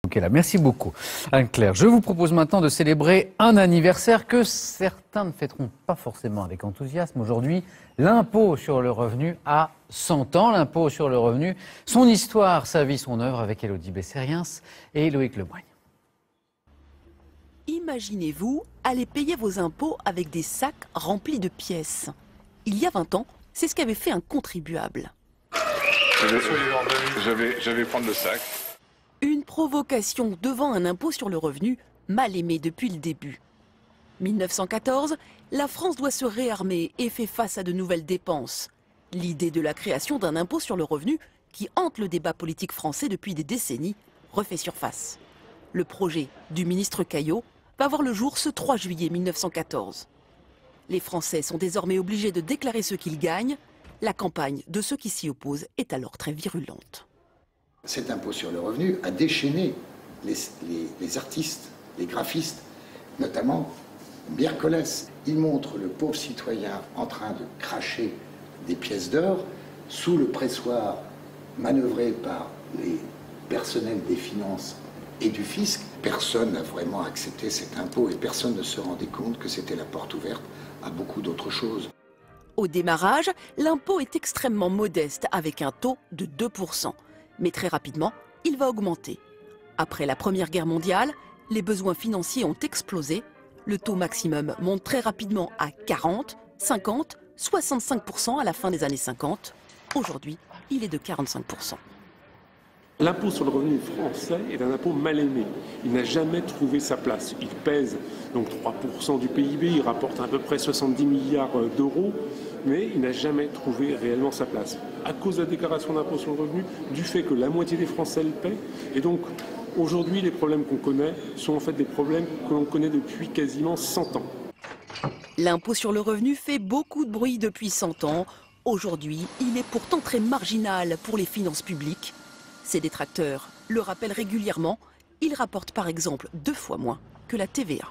Ok, là, merci beaucoup, Anne-Claire. Je vous propose maintenant de célébrer un anniversaire que certains ne fêteront pas forcément avec enthousiasme. Aujourd'hui, l'impôt sur le revenu a 100 ans. L'impôt sur le revenu, son histoire, sa vie, son œuvre, avec Élodie Bessériens et Loïc Lemoigne. Imaginez-vous aller payer vos impôts avec des sacs remplis de pièces. Il y a 20 ans, c'est ce qu'avait fait un contribuable. J'avais prendre le sac. Une provocation devant un impôt sur le revenu mal aimé depuis le début. 1914, la France doit se réarmer et fait face à de nouvelles dépenses. L'idée de la création d'un impôt sur le revenu, qui hante le débat politique français depuis des décennies, refait surface. Le projet du ministre Caillot va voir le jour ce 3 juillet 1914. Les Français sont désormais obligés de déclarer ce qu'ils gagnent. La campagne de ceux qui s'y opposent est alors très virulente. Cet impôt sur le revenu a déchaîné les artistes, les graphistes, notamment Biercolès. Il montre le pauvre citoyen en train de cracher des pièces d'or sous le pressoir manœuvré par les personnels des finances et du fisc. Personne n'a vraiment accepté cet impôt et personne ne se rendait compte que c'était la porte ouverte à beaucoup d'autres choses. Au démarrage, l'impôt est extrêmement modeste avec un taux de 2%. Mais très rapidement, il va augmenter. Après la Première Guerre mondiale, les besoins financiers ont explosé. Le taux maximum monte très rapidement à 40, 50, 65% à la fin des années 50. Aujourd'hui, il est de 45%. L'impôt sur le revenu français est un impôt mal aimé. Il n'a jamais trouvé sa place. Il pèse donc 3% du PIB, il rapporte à peu près 70 milliards d'euros, mais il n'a jamais trouvé réellement sa place. À cause de la déclaration d'impôt sur le revenu, du fait que la moitié des Français le paient, et donc aujourd'hui les problèmes qu'on connaît sont en fait des problèmes que l'on connaît depuis quasiment 100 ans. L'impôt sur le revenu fait beaucoup de bruit depuis 100 ans. Aujourd'hui, il est pourtant très marginal pour les finances publiques. Ses détracteurs le rappellent régulièrement. Il rapporte par exemple 2 fois moins que la TVA.